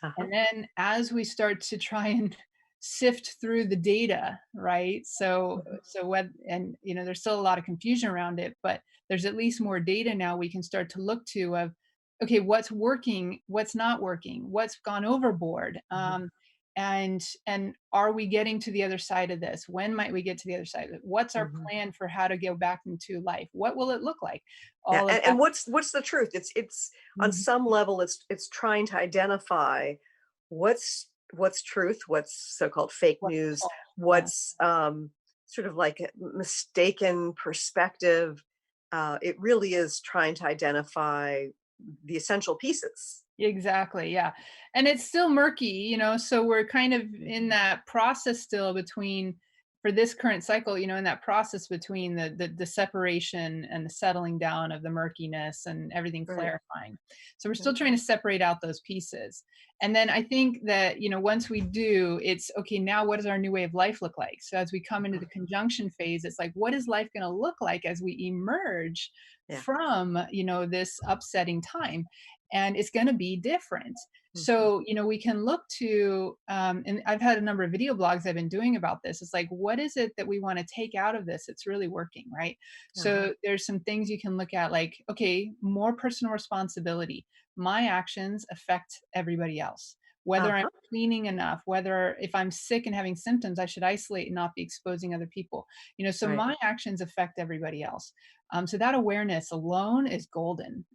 Speaker 1: Uh-huh.
Speaker 4: And then as we start to try and sift through the data, right? So
Speaker 1: Mhm.
Speaker 4: what, and there's still a lot of confusion around it, but there's at least more data now we can start to look to, of, okay, what's working, what's not working, what's gone overboard,
Speaker 1: Mhm.
Speaker 4: and are we getting to the other side of this? When might we get to the other side of it? What's our
Speaker 1: Mhm.
Speaker 4: plan for how to go back into life? What will it look like?
Speaker 1: Yeah,
Speaker 4: All of
Speaker 1: and
Speaker 4: that.
Speaker 1: what's the truth? It's on
Speaker 4: Mhm.
Speaker 1: some level, it's trying to identify what's truth, what's so-called fake
Speaker 4: What's
Speaker 1: news,
Speaker 4: false? Yeah.
Speaker 1: what's sort of like a mistaken perspective. It really is trying to identify the essential pieces.
Speaker 4: Exactly, yeah. And it's still murky, so we're kind of in that process still between, for this current cycle, in that process between the separation and the settling down of the murkiness and everything
Speaker 1: Right.
Speaker 4: clarifying. So we're still
Speaker 1: Right.
Speaker 4: trying to separate out those pieces. And then I think that, once we do, it's okay, now what does our new way of life look like? So as we come into the conjunction phase, it's like, what is life going to look like as we emerge
Speaker 1: Yeah.
Speaker 4: from, this upsetting time? And it's going to be different.
Speaker 1: Mhm.
Speaker 4: So, we can look to, and I've had a number of video blogs I've been doing about this. It's like, what is it that we want to take out of this? It's really working, right?
Speaker 1: Uh-huh.
Speaker 4: So there's some things you can look at, like, okay, more personal responsibility. My actions affect everybody else. Whether I'm
Speaker 1: Uh-huh.
Speaker 4: cleaning enough, whether if I'm sick and having symptoms, I should isolate and not be exposing other people. So
Speaker 1: Right.
Speaker 4: my actions affect everybody else. So that awareness alone is golden,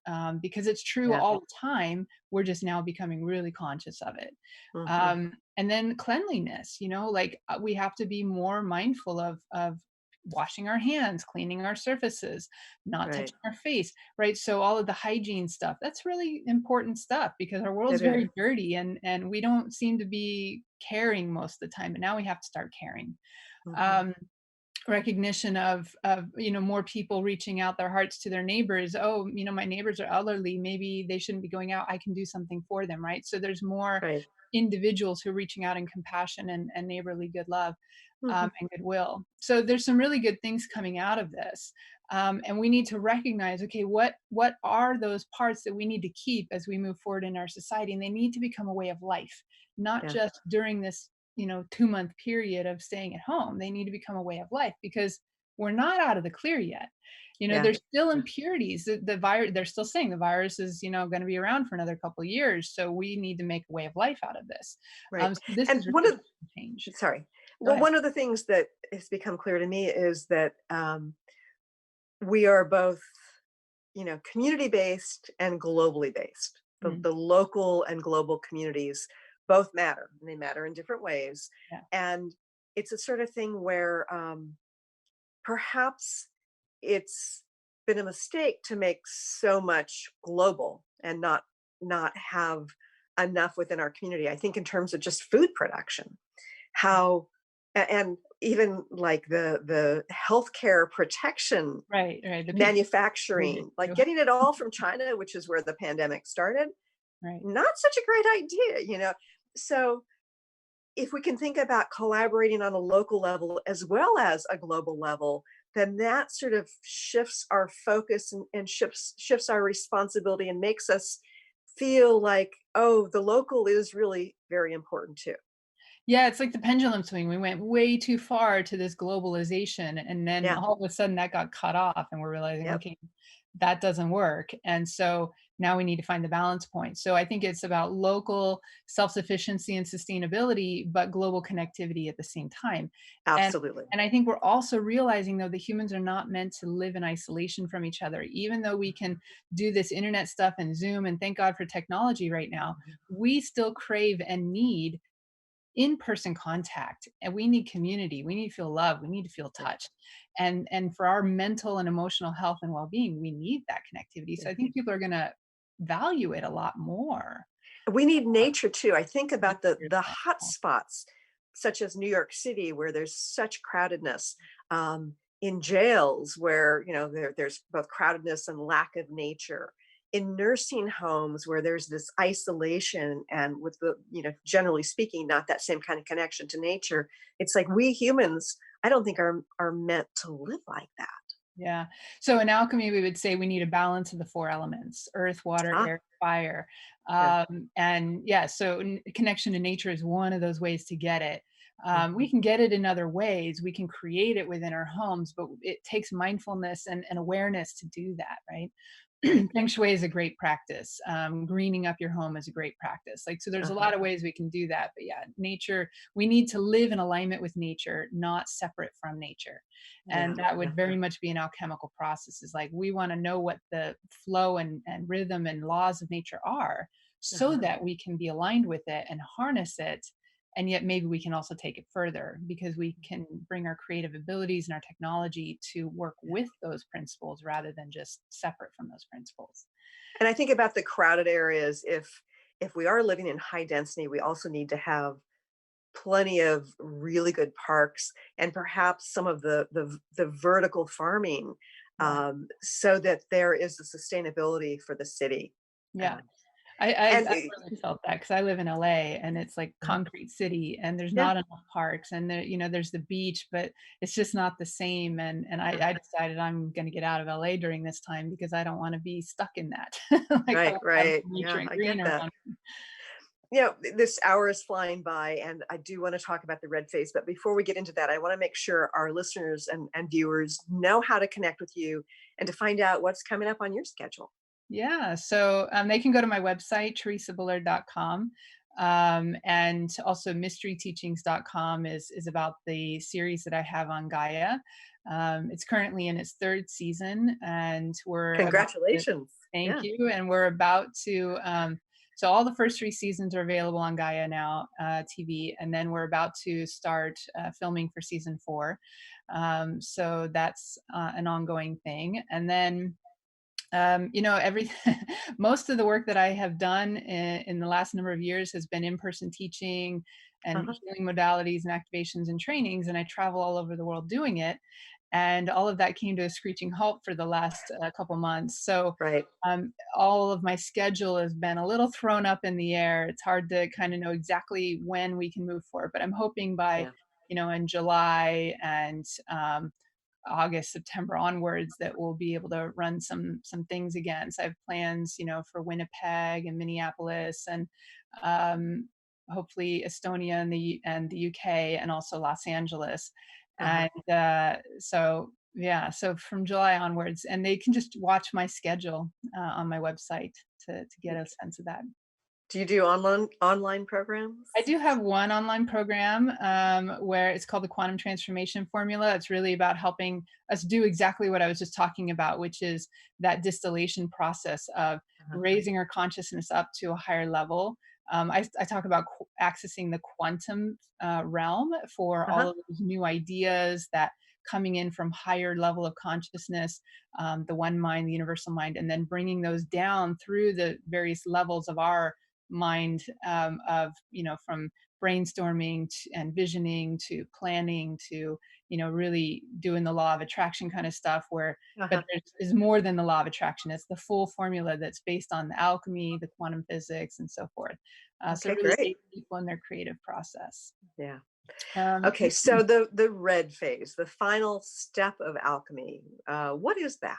Speaker 4: because it's true
Speaker 1: Yeah.
Speaker 4: all the time. We're just now becoming really conscious of it.
Speaker 1: Mhm.
Speaker 4: And then cleanliness, like, we have to be more mindful of washing our hands, cleaning our surfaces, not
Speaker 1: Right.
Speaker 4: touching our face, right? So all of the hygiene stuff, that's really important stuff, because our world's
Speaker 1: It is.
Speaker 4: very dirty, and we don't seem to be caring most of the time, but now we have to start caring.
Speaker 1: Mhm.
Speaker 4: Um, Recognition of more people reaching out their hearts to their neighbors. Oh, my neighbors are elderly, maybe they shouldn't be going out, I can do something for them, right? So there's more
Speaker 1: Right.
Speaker 4: individuals who are reaching out in compassion and neighborly good love,
Speaker 1: Mhm.
Speaker 4: and goodwill. So there's some really good things coming out of this, and we need to recognize, okay, what are those parts that we need to keep as we move forward in our society, and they need to become a way of life, not
Speaker 1: Yeah.
Speaker 4: just during this 2-month period of staying at home. They need to become a way of life, because we're not out of the clear yet.
Speaker 1: Yeah.
Speaker 4: There's still
Speaker 1: Yeah.
Speaker 4: impurities. The virus, they're still saying the virus is, going to be around for another couple of years. So we need to make a way of life out of this.
Speaker 1: Right.
Speaker 4: So this
Speaker 1: And
Speaker 4: is
Speaker 1: one
Speaker 4: really
Speaker 1: of
Speaker 4: change.
Speaker 1: sorry.
Speaker 4: Go
Speaker 1: Well,
Speaker 4: ahead.
Speaker 1: one of the things that has become clear to me is that we are both, community based and globally based.
Speaker 4: Mm.
Speaker 1: the local and global communities both matter, and they matter in different ways.
Speaker 4: Yeah.
Speaker 1: And it's a sort of thing where perhaps it's been a mistake to make so much global and not have enough within our community. I think in terms of just food production, how and even like the healthcare protection
Speaker 4: Right, right. The people
Speaker 1: manufacturing, like getting it all from China, which is where the pandemic started,
Speaker 4: right.
Speaker 1: not such a great idea. So if we can think about collaborating on a local level as well as a global level, then that sort of shifts our focus and shifts our responsibility and makes us feel like, oh, the local is really very important too.
Speaker 4: Yeah, it's like the pendulum swing. We went way too far to this globalization, and then
Speaker 1: Yeah.
Speaker 4: all of a sudden that got cut off, and we're realizing,
Speaker 1: Yep.
Speaker 4: okay, that doesn't work. And so now we need to find the balance point. So I think it's about local self-sufficiency and sustainability, but global connectivity at the same time. And
Speaker 1: Absolutely.
Speaker 4: and I think we're also realizing though that humans are not meant to live in isolation from each other. Even though we can do this internet stuff and Zoom, and thank God for technology right now, we still crave and need in-person contact, and we need community, we need to feel love, we need to feel touched, and for our mental and emotional health and well-being, we need that connectivity. So I think people are going to value it a lot more.
Speaker 1: We need nature too. I think about the
Speaker 4: Nature,
Speaker 1: hot spots, such as New York City, where there's such crowdedness, in jails where there's both crowdedness and lack of nature, in nursing homes where there's this isolation and with the generally speaking not that same kind of connection to nature. It's like we humans, I don't think are meant to live like that.
Speaker 4: yeah. So in alchemy we would say we need a balance of the four elements: earth, water,
Speaker 1: Ah,
Speaker 4: air, fire.
Speaker 1: yeah.
Speaker 4: And yeah, so connection to nature is one of those ways to get it. We
Speaker 1: Mhm.
Speaker 4: can get it in other ways. We can create it within our homes, but it takes mindfulness and awareness to do that, right?
Speaker 1: Right.
Speaker 4: Feng Shui is a great practice. Greening up your home is a great practice. Like, so there's a
Speaker 1: Uh-huh.
Speaker 4: lot of ways we can do that. But yeah, nature, we need to live in alignment with nature, not separate from nature.
Speaker 1: Yeah.
Speaker 4: And that
Speaker 1: Yeah.
Speaker 4: would very much be an alchemical process. Is like, we want to know what the flow and rhythm and laws of nature are so
Speaker 1: Uh-huh.
Speaker 4: that we can be aligned with it and harness it. And yet maybe we can also take it further because we can bring our creative abilities and our technology to work with those principles rather than just separate from those principles.
Speaker 1: And I think about the crowded areas. If we are living in high density, we also need to have plenty of really good parks and perhaps some of the vertical farming,
Speaker 4: Yeah.
Speaker 1: so that there is a sustainability for the city.
Speaker 4: Yeah.
Speaker 1: Um,
Speaker 4: I
Speaker 1: and
Speaker 4: really felt that because I live in LA and it's like concrete city and there's
Speaker 1: yeah,
Speaker 4: not enough parks and there, there's the beach, but it's just not the same. And I decided I'm going to get out of LA during this time because I don't want to be stuck in that. Like, I
Speaker 1: right,
Speaker 4: want to have
Speaker 1: right.
Speaker 4: nature
Speaker 1: Yeah,
Speaker 4: and
Speaker 1: I
Speaker 4: green
Speaker 1: get that.
Speaker 4: around me.
Speaker 1: This hour is flying by, and I do want to talk about the red phase. But before we get into that, I want to make sure our listeners and viewers know how to connect with you and to find out what's coming up on your schedule.
Speaker 4: Yeah, so they can go to my website, theresabullard.com. And also mysteryteachings.com is about the series that I have on Gaia. It's currently in its third season, and we're about to,
Speaker 1: Congratulations.
Speaker 4: thank
Speaker 1: Yeah.
Speaker 4: you. And we're about to, so all the first three seasons are available on Gaia now, TV, and then we're about to start filming for season 4. So that's an ongoing thing. And then every most of the work that I have done in the last number of years has been in-person teaching and
Speaker 1: Uh-huh.
Speaker 4: healing modalities and activations and trainings, and I travel all over the world doing it. And all of that came to a screeching halt for the last couple months. So
Speaker 1: Right.
Speaker 4: all of my schedule has been a little thrown up in the air. It's hard to kind of know exactly when we can move forward, but I'm hoping by,
Speaker 1: Yeah.
Speaker 4: in July and August, September onwards that we'll be able to run some things again. So I have plans, for Winnipeg and Minneapolis and hopefully Estonia and the UK and also Los Angeles.
Speaker 1: Uh-huh.
Speaker 4: And so yeah, so from July onwards, and they can just watch my schedule on my website to get a sense of that.
Speaker 1: Do you do online programs?
Speaker 4: I do have one online program where it's called the Quantum Transformation Formula. It's really about helping us do exactly what I was just talking about, which is that distillation process of
Speaker 1: Uh-huh.
Speaker 4: raising our consciousness up to a higher level. I talk about accessing the quantum realm for all
Speaker 1: Uh-huh.
Speaker 4: of those new ideas that coming in from higher level of consciousness, the one mind, the universal mind, and then bringing those down through the various levels of our mind, of from brainstorming and visioning to planning to really doing the law of attraction kind of stuff, where
Speaker 1: Uh-huh.
Speaker 4: but there's more than the law of attraction. It's the full formula that's based on the alchemy, the quantum physics, and so forth. So
Speaker 1: Okay,
Speaker 4: really
Speaker 1: great.
Speaker 4: aid people in their creative process.
Speaker 1: Yeah.
Speaker 4: um,
Speaker 1: Okay, so the red phase, the final step of alchemy, what is that?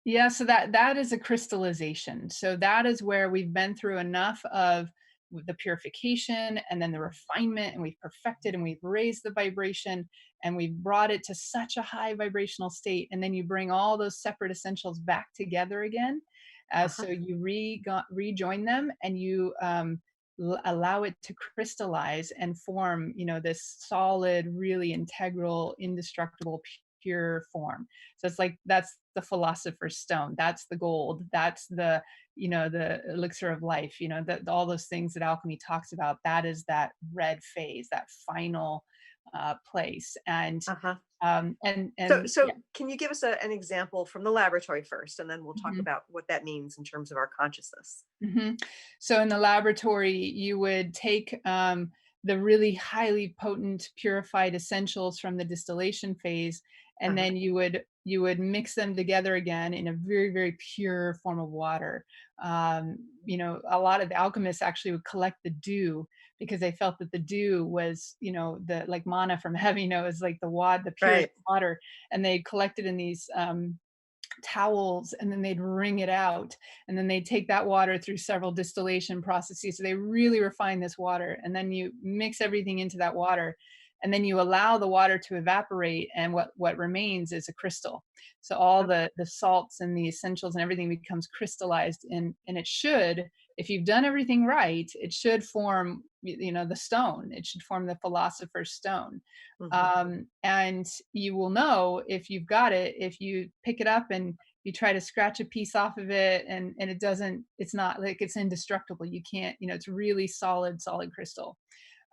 Speaker 4: Yeah, so that is a crystallization. So that is where we've been through enough of the purification and then the refinement, and we've perfected and we've raised the vibration and we've brought it to such a high vibrational state. And then you bring all those separate essentials back together again.
Speaker 1: Uh-huh.
Speaker 4: So you rejoin them, and you allow it to crystallize and form, this solid, really integral, indestructible, pure form. So it's like that's the philosopher's stone, that's the gold, that's the elixir of life, that all those things that alchemy talks about. That is that red phase, that final place. And
Speaker 1: Uh-huh. So,
Speaker 4: yeah.
Speaker 1: can you give us an example from the laboratory first, and then we'll talk
Speaker 4: Mhm.
Speaker 1: about what that means in terms of our consciousness?
Speaker 4: So in the laboratory, you would take the really highly potent purified essentials from the distillation phase, and
Speaker 1: Uh-huh.
Speaker 4: then you would mix them together again in a very, very pure form of water. A lot of the alchemists actually would collect the dew, because they felt that the dew was, the like manna from heaven, is like the purest
Speaker 1: Right.
Speaker 4: water, and they collected in these towels, and then they'd wring it out, and then they'd take that water through several distillation processes. So they really refine this water, and then you mix everything into that water, and then you allow the water to evaporate, and what remains is a crystal. So all
Speaker 1: Okay.
Speaker 4: the salts and the essentials and everything becomes crystallized, and it should, if you've done everything right, it should form, the stone. It should form the philosopher's stone.
Speaker 1: Mhm.
Speaker 4: And you will know if you've got it if you pick it up and you try to scratch a piece off of it, and it's not like it's indestructible. You can't, it's really solid crystal.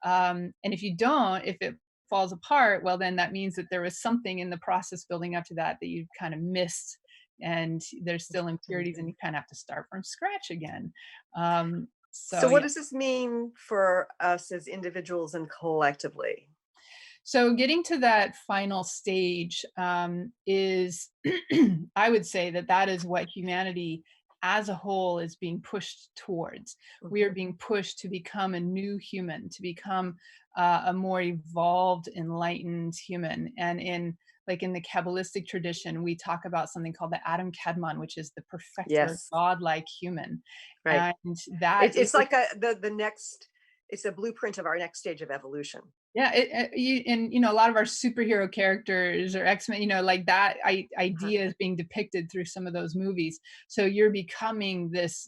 Speaker 4: And if you don't, if it falls apart, well, then that means that there was something in the process building up to that you kind of missed, and there's still impurities, and you kind of have to start from scratch again.
Speaker 1: So,
Speaker 4: So
Speaker 1: what
Speaker 4: yeah.
Speaker 1: does this mean for us as individuals and collectively?
Speaker 4: So getting to that final stage is, I would say that is what humanity as a whole is being pushed towards. We
Speaker 1: Mhm.
Speaker 4: are being pushed to become a new human, to become a more evolved, enlightened human. And in the Kabbalistic tradition, we talk about something called the Adam Kadmon, which is the perfecter,
Speaker 1: Yes,
Speaker 4: godlike human.
Speaker 1: right.
Speaker 4: And that is
Speaker 1: It's like the next. It's a blueprint of our next stage of evolution.
Speaker 4: Yeah, a lot of our superhero characters or X-Men, like that
Speaker 1: Uh-huh.
Speaker 4: idea is being depicted through some of those movies. So you're becoming this,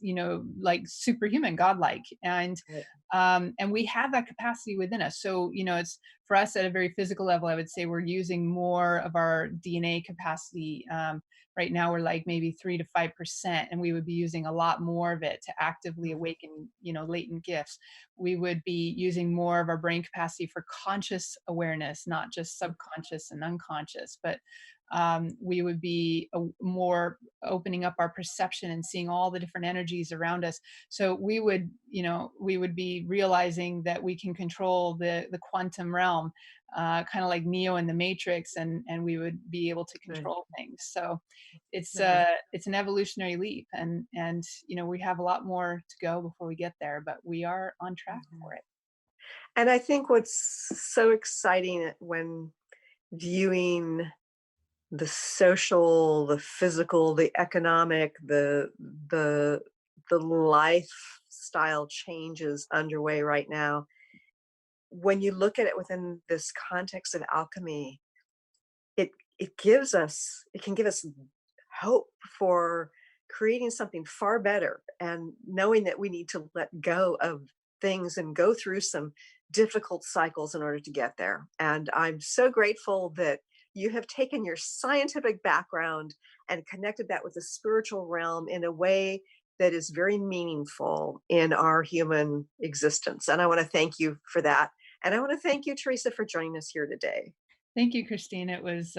Speaker 4: like superhuman, godlike,
Speaker 1: Right.
Speaker 4: and we have that capacity within us. So it's for us at a very physical level. I would say we're using more of our DNA capacity. Right now, we're like maybe 3 to 5%, and we would be using a lot more of it to actively
Speaker 1: Mhm.
Speaker 4: awaken, latent gifts. We would be using more of our brain capacity for conscious awareness, not just subconscious and unconscious, but we would be more opening up our perception and seeing all the different energies around us. So we would be realizing that we can control the quantum realm, kind of like Neo in the Matrix, and we would be able to
Speaker 1: Right.
Speaker 4: control things. So it's
Speaker 1: Right.
Speaker 4: it's an evolutionary leap, and we have a lot more to go before we get there, but we are on track
Speaker 1: Mhm.
Speaker 4: for it.
Speaker 1: And I think what's so exciting when viewing the social, the physical, the economic, the the lifestyle changes underway right now, when you look at it within this context of alchemy, it it can give us hope for creating something far better, and knowing that we need to let go of things and go through some difficult cycles in order to get there. And I'm so grateful that you have taken your scientific background and connected that with the spiritual realm in a way that is very meaningful in our human existence. And I want to thank you for that. And I want to thank you, Theresa, for joining us here today.
Speaker 4: Thank you, Christine. It was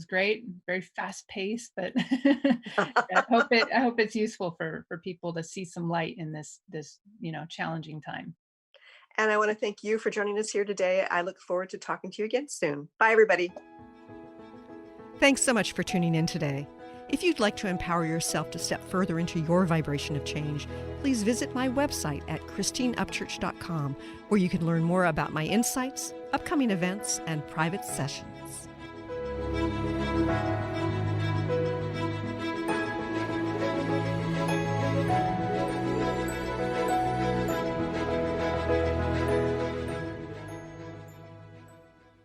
Speaker 4: great, very fast paced, but I hope it's useful for people to see some light in this challenging time.
Speaker 1: And I want to thank you for joining us here today. I look forward to talking to you again soon. Bye, everybody.
Speaker 5: Thanks so much for tuning in today. If you'd like to empower yourself to step further into your vibration of change, please visit my website at christineupchurch.com, where you can learn more about my insights, upcoming events, and private sessions.